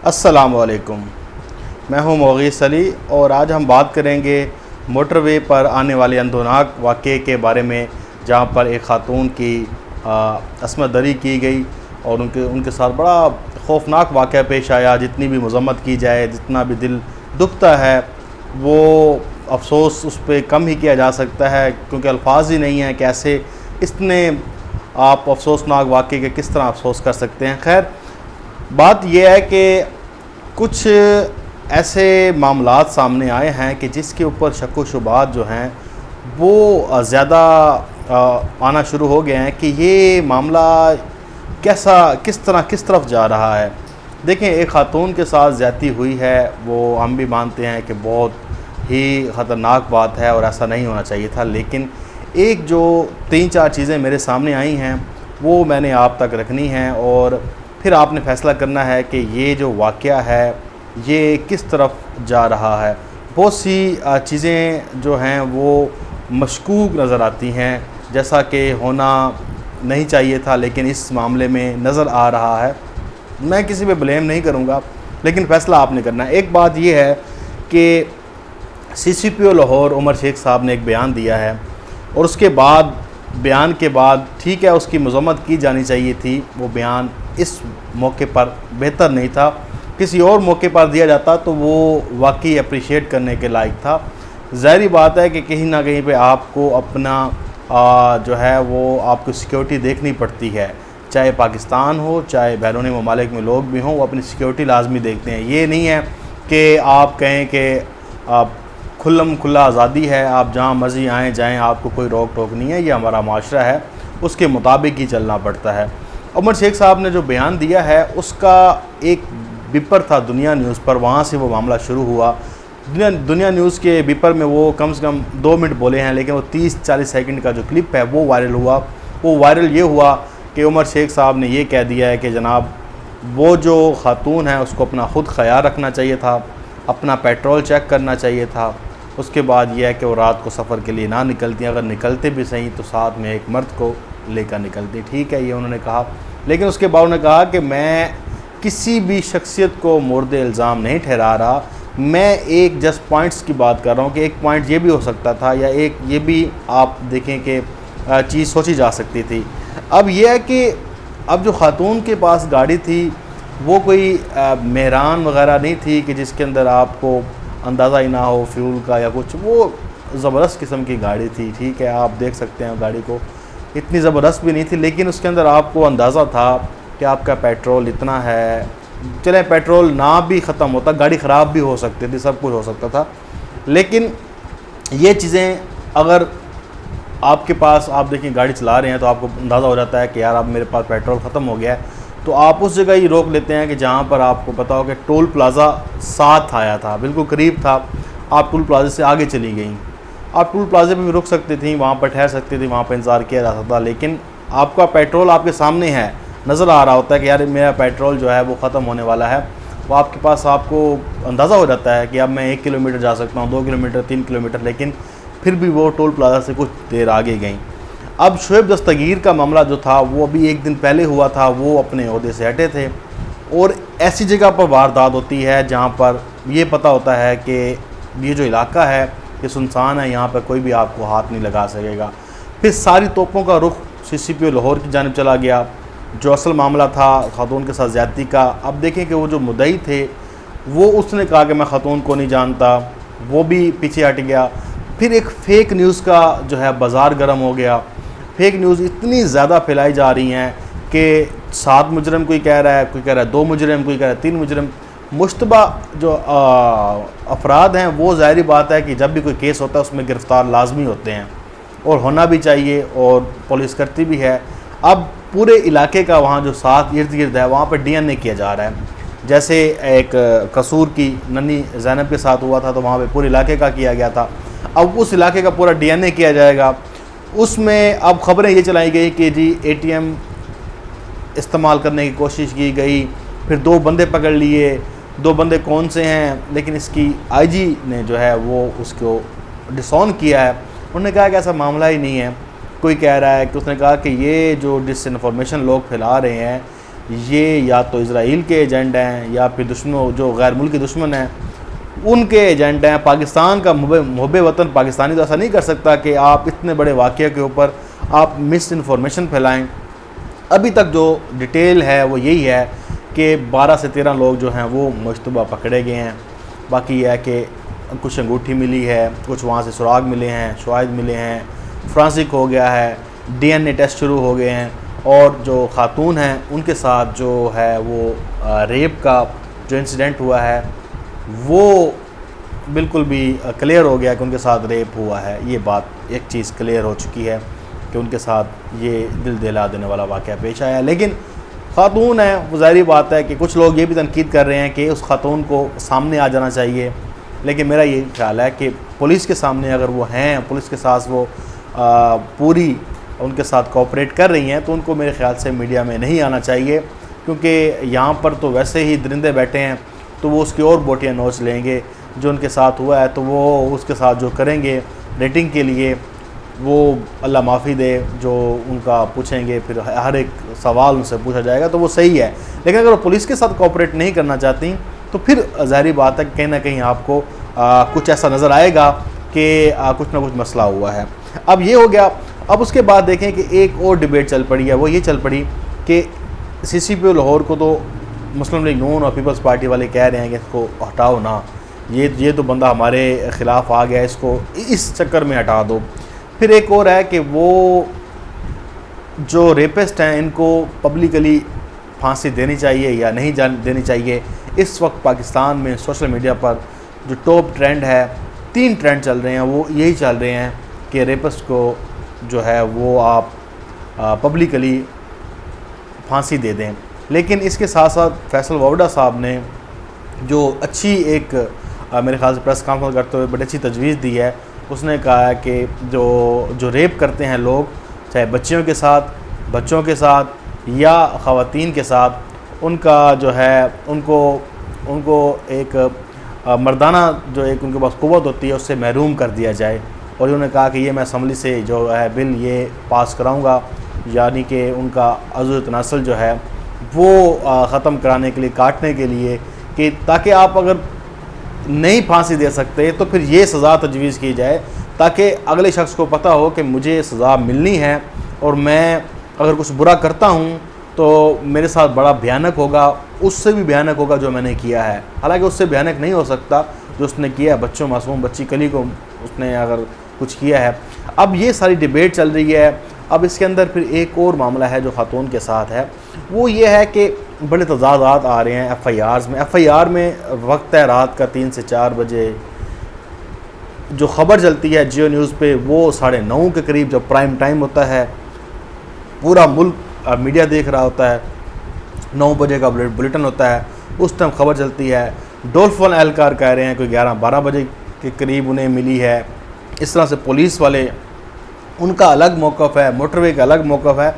السلام علیکم، میں ہوں مغیث علی اور آج ہم بات کریں گے موٹر وے پر آنے والے اندوناک واقعے کے بارے میں، جہاں پر ایک خاتون کی عصمت دری کی گئی اور ان کے ساتھ بڑا خوفناک واقعہ پیش آیا۔ جتنی بھی مذمت کی جائے، جتنا بھی دل دکھتا ہے، وہ افسوس اس پہ کم ہی کیا جا سکتا ہے، کیونکہ الفاظ ہی نہیں ہیں کہ ایسے اتنے آپ افسوسناک واقعے کے کس طرح افسوس کر سکتے ہیں۔ خیر، بات یہ ہے کہ کچھ ایسے معاملات سامنے آئے ہیں کہ جس کے اوپر شک و شبہات جو ہیں وہ زیادہ آنا شروع ہو گئے ہیں کہ یہ معاملہ کس طرف جا رہا ہے۔ دیکھیں، ایک خاتون کے ساتھ زیادتی ہوئی ہے، وہ ہم بھی مانتے ہیں کہ بہت ہی خطرناک بات ہے اور ایسا نہیں ہونا چاہیے تھا، لیکن ایک جو 3-4 چیزیں میرے سامنے آئی ہیں وہ میں نے آپ تک رکھنی ہیں، اور پھر آپ نے فیصلہ کرنا ہے کہ یہ جو واقعہ ہے یہ کس طرف جا رہا ہے۔ بہت سی چیزیں جو ہیں وہ مشکوک نظر آتی ہیں، جیسا کہ ہونا نہیں چاہیے تھا لیکن اس معاملے میں نظر آ رہا ہے۔ میں کسی پہ بلیم نہیں کروں گا، لیکن فیصلہ آپ نے کرنا ہے۔ ایک بات یہ ہے کہ CCPO لاہور عمر شیخ صاحب نے ایک بیان دیا ہے، اور اس کے بعد بیان کے بعد ٹھیک ہے، اس کی مذمت کی جانی چاہیے تھی۔ وہ بیان اس موقع پر بہتر نہیں تھا، کسی اور موقع پر دیا جاتا تو وہ واقعی اپریشیٹ کرنے کے لائق تھا۔ ظاہری بات ہے کہ کہیں نہ کہیں پہ آپ کو اپنا جو ہے وہ آپ کو سیکیورٹی دیکھنی پڑتی ہے، چاہے پاکستان ہو چاہے بیرونی ممالک میں لوگ بھی ہوں، وہ اپنی سیکیورٹی لازمی دیکھتے ہیں۔ یہ نہیں ہے کہ آپ کہیں کہ کھلا آزادی ہے، آپ جہاں مرضی آئیں جائیں، آپ کو کوئی روک ٹوک نہیں ہے۔ یہ ہمارا معاشرہ ہے، اس کے مطابق ہی چلنا پڑتا ہے۔ عمر شیخ صاحب نے جو بیان دیا ہے اس کا ایک بیپر تھا دنیا نیوز پر، وہاں سے وہ معاملہ شروع ہوا۔ دنیا نیوز کے بیپر میں وہ کم سے کم 2 منٹ بولے ہیں، لیکن وہ 30-40 سیکنڈ کا جو کلپ ہے وہ وائرل ہوا۔ وہ وائرل یہ ہوا کہ عمر شیخ صاحب نے یہ کہہ دیا ہے کہ جناب وہ جو خاتون ہے اس کو اپنا خود خیال رکھنا چاہیے تھا، اپنا پیٹرول چیک کرنا چاہیے تھا۔ اس کے بعد یہ ہے کہ وہ رات کو سفر کے لیے نہ نکلتی، اگر نکلتے بھی صحیح تو ساتھ میں ایک مرد کو لے کر نکلتی۔ ٹھیک ہے، یہ انہوں نے کہا، لیکن اس کے بعد انہوں نے کہا کہ میں کسی بھی شخصیت کو مورد الزام نہیں ٹھہرا رہا، میں ایک جسٹ پوائنٹس کی بات کر رہا ہوں کہ ایک پوائنٹ یہ بھی ہو سکتا تھا، یا ایک یہ بھی آپ دیکھیں کہ چیز سوچی جا سکتی تھی۔ اب یہ ہے کہ اب جو خاتون کے پاس گاڑی تھی وہ کوئی مہران وغیرہ نہیں تھی کہ جس کے اندر آپ کو اندازہ ہی نہ ہو فیول کا یا کچھ۔ وہ زبردست قسم کی گاڑی تھی، ٹھیک ہے، آپ دیکھ سکتے ہیں گاڑی کو، اتنی زبردست بھی نہیں تھی، لیکن اس کے اندر آپ کو اندازہ تھا کہ آپ کا پیٹرول اتنا ہے۔ چلیں، پیٹرول نہ بھی ختم ہوتا، گاڑی خراب بھی ہو سکتی تھی، سب کچھ ہو سکتا تھا، لیکن یہ چیزیں اگر آپ کے پاس، آپ دیکھیں گاڑی چلا رہے ہیں تو آپ کو اندازہ ہو جاتا ہے کہ یار اب میرے پاس پیٹرول ختم ہو گیا ہے، تو آپ اس جگہ ہی روک لیتے ہیں کہ جہاں پر آپ کو پتا ہو کہ ٹول پلازا ساتھ آیا تھا، بالکل قریب تھا، آپ ٹول پلازے سے آگے چلی گئیں۔ آپ ٹول پلازے پہ بھی رک سکتی تھیں، وہاں پر ٹھہر سکتی تھیں، وہاں پہ انتظار کیا جا سکتا، لیکن آپ کا پیٹرول آپ کے سامنے ہے، نظر آ رہا ہوتا ہے کہ یار میرا پیٹرول جو ہے وہ ختم ہونے والا ہے۔ وہ آپ کے پاس، آپ کو اندازہ ہو جاتا ہے کہ اب میں 1 کلومیٹر جا سکتا ہوں، 2 کلومیٹر، 3 کلومیٹر، لیکن پھر بھی وہ ٹول پلازا سے کچھ دیر آگے گئیں۔ اب شعیب دستگیر کا معاملہ جو تھا وہ ابھی 1 دن پہلے ہوا تھا، وہ اپنے عہدے سے ہٹے تھے، اور ایسی جگہ پر واردات ہوتی ہے جہاں پر یہ پتہ ہوتا ہے کہ یہ جو علاقہ ہے یہ سنسان ہے، یہاں پہ کوئی بھی آپ کو ہاتھ نہیں لگا سکے گا۔ پھر ساری توپوں کا رخ CCPO لاہور کی جانب چلا گیا۔ جو اصل معاملہ تھا خاتون کے ساتھ زیادتی کا، اب دیکھیں کہ وہ جو مدعی تھے وہ اس نے کہا کہ میں خاتون کو نہیں جانتا، وہ بھی پیچھے ہٹ گیا۔ پھر ایک فیک نیوز کا جو ہے بازار گرم ہو گیا۔ فیک نیوز اتنی زیادہ پھیلائی جا رہی ہیں کہ 7 مجرم کوئی کہہ رہا ہے، کوئی کہہ رہا ہے 2 مجرم، کوئی کہہ رہا ہے 3 مجرم۔ مشتبہ جو افراد ہیں وہ ظاہری بات ہے کہ جب بھی کوئی کیس ہوتا ہے اس میں گرفتار لازمی ہوتے ہیں، اور ہونا بھی چاہیے، اور پولیس کرتی بھی ہے۔ اب پورے علاقے کا وہاں جو ساتھ ارد گرد ہے وہاں پہ DNA کیا جا رہا ہے، جیسے ایک قصور کی ننھی زینب کے ساتھ ہوا تھا تو وہاں پہ پورے علاقے کا کیا گیا تھا۔ اب اس علاقے کا پورا DNA کیا جائے گا۔ اس میں اب خبریں یہ چلائی گئی کہ جی ATM استعمال کرنے کی کوشش کی گئی، پھر 2 بندے پکڑ لیے۔ 2 بندے کون سے ہیں، لیکن اس کی IG نے جو ہے وہ اس کو ڈسون کیا ہے۔ انہوں نے کہا کہ ایسا معاملہ ہی نہیں ہے۔ کوئی کہہ رہا ہے کہ اس نے کہا کہ یہ جو ڈس انفارمیشن لوگ پھیلا رہے ہیں یہ یا تو اسرائیل کے ایجنٹ ہیں یا پھر دشمنوں جو غیر ملکی دشمن ہیں ان کے ایجنٹ ہیں۔ پاکستان کا محب وطن پاکستانی تو ایسا نہیں کر سکتا کہ آپ اتنے بڑے واقعے کے اوپر آپ مس انفارمیشن پھیلائیں۔ ابھی تک جو ڈیٹیل ہے وہ یہی ہے کہ 12 سے 13 لوگ جو ہیں وہ مشتبہ پکڑے گئے ہیں۔ باقی یہ ہے کہ کچھ انگوٹھی ملی ہے، کچھ وہاں سے سراغ ملے ہیں، شواہد ملے ہیں، فرانسک ہو گیا ہے، ڈی این اے ٹیسٹ شروع ہو گئے ہیں، اور جو خاتون ہیں ان کے ساتھ جو ہے وہ ریپ کا جو انسیڈنٹ ہوا ہے وہ بالکل بھی کلیئر ہو گیا کہ ان کے ساتھ ریپ ہوا ہے۔ یہ بات ایک چیز کلیئر ہو چکی ہے کہ ان کے ساتھ یہ دل دہلا دینے والا واقعہ پیش آیا۔ لیکن خاتون ہے، وہ ظاہری بات ہے کہ کچھ لوگ یہ بھی تنقید کر رہے ہیں کہ اس خاتون کو سامنے آ جانا چاہیے، لیکن میرا یہ خیال ہے کہ پولیس کے سامنے اگر وہ ہیں، پولیس کے ساتھ وہ پوری ان کے ساتھ کوآپریٹ کر رہی ہیں، تو ان کو میرے خیال سے میڈیا میں نہیں آنا چاہیے، کیونکہ یہاں پر تو ویسے ہی درندے بیٹھے ہیں تو وہ اس کی اور بوٹیاں نوچ لیں گے۔ جو ان کے ساتھ ہوا ہے تو وہ اس کے ساتھ جو کریں گے ریٹنگ کے لیے، وہ اللہ معافی دے، جو ان کا پوچھیں گے، پھر ہر ایک سوال ان سے پوچھا جائے گا تو وہ صحیح ہے۔ لیکن اگر وہ پولیس کے ساتھ کوآپریٹ نہیں کرنا چاہتی تو پھر ظاہری بات ہے کہ کہیں نہ کہیں آپ کو کچھ ایسا نظر آئے گا کہ کچھ نہ کچھ مسئلہ ہوا ہے۔ اب یہ ہو گیا۔ اب اس کے بعد دیکھیں کہ ایک اور ڈیبیٹ چل پڑی ہے، وہ یہ چل پڑی کہ سی سی پی او لاہور کو تو مسلم لیگ نون اور پیپلز پارٹی والے کہہ رہے ہیں کہ اس کو ہٹاؤ نہ، یہ تو بندہ ہمارے خلاف آ گیا، اس کو اس چکر میں ہٹا دو۔ پھر ایک اور ہے کہ وہ جو ریپسٹ ہیں ان کو پبلکلی پھانسی دینی چاہیے یا نہیں دینی چاہیے۔ اس وقت پاکستان میں سوشل میڈیا پر جو ٹاپ ٹرینڈ ہے، 3 ٹرینڈ چل رہے ہیں، وہ یہی چل رہے ہیں کہ ریپسٹ کو جو ہے وہ آپ پبلکلی پھانسی دے دیں۔ لیکن اس کے ساتھ ساتھ فیصل ووڈا صاحب نے جو اچھی ایک میرے خیال سے پریس کانفرنس کرتے ہوئے بڑی اچھی تجویز دی ہے۔ اس نے کہا ہے کہ جو ریپ کرتے ہیں لوگ، چاہے بچوں کے ساتھ یا خواتین کے ساتھ، ان کا جو ہے ان کو ایک مردانہ جو ایک ان کے پاس قوت ہوتی ہے اس سے محروم کر دیا جائے۔ اور انہوں نے کہا کہ یہ میں اسمبلی سے جو ہے بل یہ پاس کراؤں گا، یعنی کہ ان کا عضو تناسل جو ہے وہ ختم کرانے کے لیے، کاٹنے کے لیے، کہ تاکہ آپ اگر نہیں پھانسی دے سکتے تو پھر یہ سزا تجویز کی جائے، تاکہ اگلے شخص کو پتہ ہو کہ مجھے سزا ملنی ہے، اور میں اگر کچھ برا کرتا ہوں تو میرے ساتھ بڑا بھیانک ہوگا، اس سے بھی بھیانک ہوگا جو میں نے کیا ہے۔ حالانکہ اس سے بھیانک نہیں ہو سکتا جو اس نے کیا ہے، بچوں معصوم بچی کلی کو اس نے اگر کچھ کیا ہے۔ اب یہ ساری ڈیبیٹ چل رہی ہے۔ اب اس کے اندر پھر ایک اور معاملہ ہے جو خاتون کے ساتھ ہے، وہ یہ ہے کہ بڑے تضادات آ رہے ہیں ایف آئی آرز میں۔ ایف آئی آر میں وقت ہے رات کا 3 سے 4 بجے، جو خبر چلتی ہے جیو نیوز پہ وہ 9:30 کے قریب، جب پرائم ٹائم ہوتا ہے، پورا ملک میڈیا دیکھ رہا ہوتا ہے، 9 بجے کا بلیٹن ہوتا ہے، اس ٹائم خبر چلتی ہے۔ ڈولفن اہلکار کہہ رہے ہیں کوئی 11-12 بجے کے قریب انہیں ملی ہے۔ اس طرح سے پولیس والے ان کا الگ موقف ہے، موٹر وے کا الگ موقف ہے،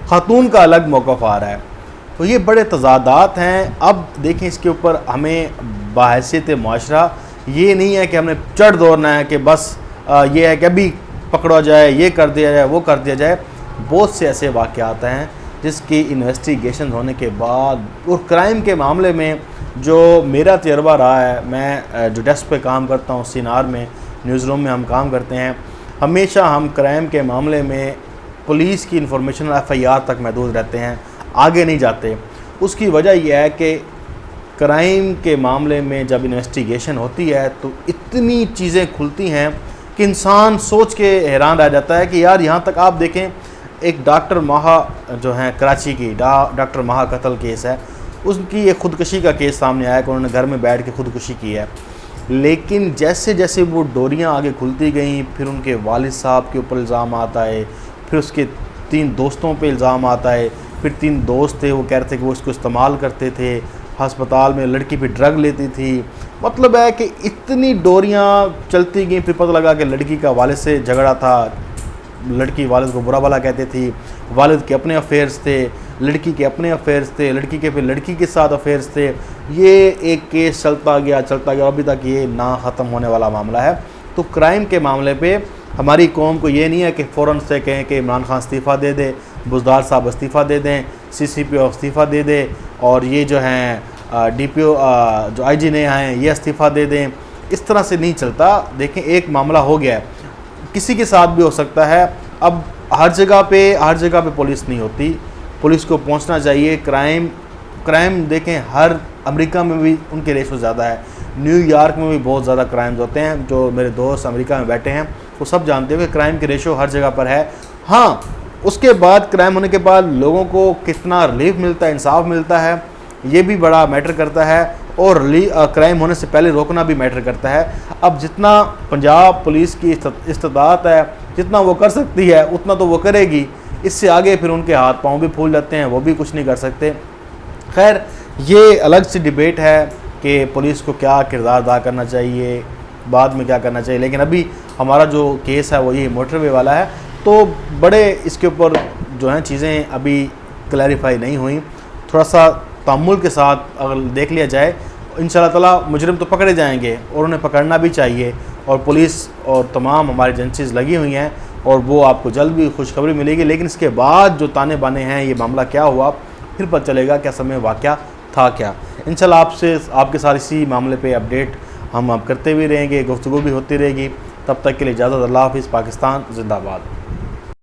خاتون کا الگ موقف آ رہا ہے۔ تو یہ بڑے تضادات ہیں۔ اب دیکھیں اس کے اوپر ہمیں بحیثیت معاشرہ یہ نہیں ہے کہ ہم نے چڑھ دوڑنا ہے کہ بس یہ ہے کہ ابھی پکڑا جائے، یہ کر دیا جائے، وہ کر دیا جائے۔ بہت سے ایسے واقعات ہیں جس کی انویسٹیگیشن ہونے کے بعد، اور کرائم کے معاملے میں جو میرا تجربہ رہا ہے، میں جو ڈیسک پہ کام کرتا ہوں CNR میں، نیوز روم میں ہم کام کرتے ہیں، ہمیشہ ہم کرائم کے معاملے میں پولیس کی انفارمیشن ایف آئی آر تک محدود رہتے ہیں، آگے نہیں جاتے۔ اس کی وجہ یہ ہے کہ کرائم کے معاملے میں جب انویسٹیگیشن ہوتی ہے تو اتنی چیزیں کھلتی ہیں کہ انسان سوچ کے حیران رہ جاتا ہے کہ یار یہاں تک آپ دیکھیں، ایک ڈاکٹر مہا جو ہیں کراچی کی، ڈاکٹر مہا قتل کیس ہے، اس کی ایک خودکشی کا کیس سامنے آیا کہ انہوں نے گھر میں بیٹھ کے خودکشی کی ہے۔ لیکن جیسے جیسے وہ ڈوریاں آگے کھلتی گئیں، پھر ان کے والد صاحب کے اوپر الزام آتا ہے، پھر اس کے 3 دوستوں پہ الزام آتا ہے، پھر 3 دوست تھے وہ کہہ رہے تھے کہ وہ اس کو استعمال کرتے تھے، ہسپتال میں لڑکی پہ ڈرگ لیتی تھی۔ مطلب ہے کہ اتنی ڈوریاں چلتی گئیں، پھر پتہ لگا کہ لڑکی کا والد سے جھگڑا تھا، لڑکی والد کو برا بھلا کہتے تھی، والد کے اپنے افیئرز تھے، لڑکی کے اپنے افیئرز تھے، لڑکی کے پھر لڑکی کے ساتھ افیئرز تھے۔ یہ ایک کیس چلتا گیا، ابھی تک یہ نہ ختم ہونے والا معاملہ ہے۔ تو کرائم کے معاملے پہ ہماری قوم کو یہ نہیں ہے کہ فوراً سے کہیں کہ عمران خان استعفیٰ دے دے، بزدار صاحب استعفیٰ دے دیں، CCPO استعفیٰ دے دے، اور یہ جو ہیں DPO جو IG نئے آئے ہیں یہ استعفیٰ دے دیں. اس طرح سے نہیں چلتا. دیکھیں ایک معاملہ ہو گیا ہے، کسی کے ساتھ بھی ہو سکتا ہے. اب ہر جگہ پہ پولیس نہیں ہوتی، پولیس کو پہنچنا چاہیے. کرائم دیکھیں ہر امریکہ میں بھی ان کے ریشو زیادہ ہے، نیو یارک میں بھی بہت زیادہ کرائمز ہوتے ہیں. جو میرے دوست امریکہ میں بیٹھے ہیں وہ سب جانتے ہیں کہ کرائم کے ریشو ہر جگہ پر ہے. ہاں اس کے بعد کرائم ہونے کے بعد لوگوں کو کتنا ریلیف ملتا ہے، انصاف ملتا ہے، یہ بھی بڑا میٹر کرتا ہے. اور کرائم ہونے سے پہلے روکنا بھی میٹر کرتا ہے. اب جتنا پنجاب پولیس کی استطاعت ہے، جتنا وہ کر سکتی ہے اتنا تو وہ کرے گی. اس سے آگے پھر ان کے ہاتھ پاؤں بھی پھول جاتے ہیں، وہ بھی کچھ نہیں کر سکتے. خیر یہ الگ سی ڈیبیٹ ہے کہ پولیس کو کیا کردار ادا کرنا چاہیے، بعد میں کیا کرنا چاہیے. لیکن ابھی ہمارا جو کیس ہے وہ یہ موٹر وے والا ہے، تو بڑے اس کے اوپر جو ہیں چیزیں ابھی کلیریفائی نہیں ہوئیں. تھوڑا سا تأمل کے ساتھ اگر دیکھ لیا جائے انشاءاللہ تعالیٰ مجرم تو پکڑے جائیں گے، اور انہیں پکڑنا بھی چاہیے. اور پولیس اور تمام ہماری ایجنسیز لگی ہوئی ہیں، اور وہ آپ کو جلد بھی خوشخبری ملے گی. لیکن اس کے بعد جو تانے بانے ہیں، یہ معاملہ کیا ہوا، پھر پتہ چلے گا کہ اصل میں واقعہ تھا کیا. انشاءاللہ آپ کے ساتھ اسی معاملے پہ اپڈیٹ ہم کرتے بھی رہیں گے، گفتگو بھی ہوتی رہے گی. تب تک کے لیے اجازت. اللہ حافظ. پاکستان زندہ باد.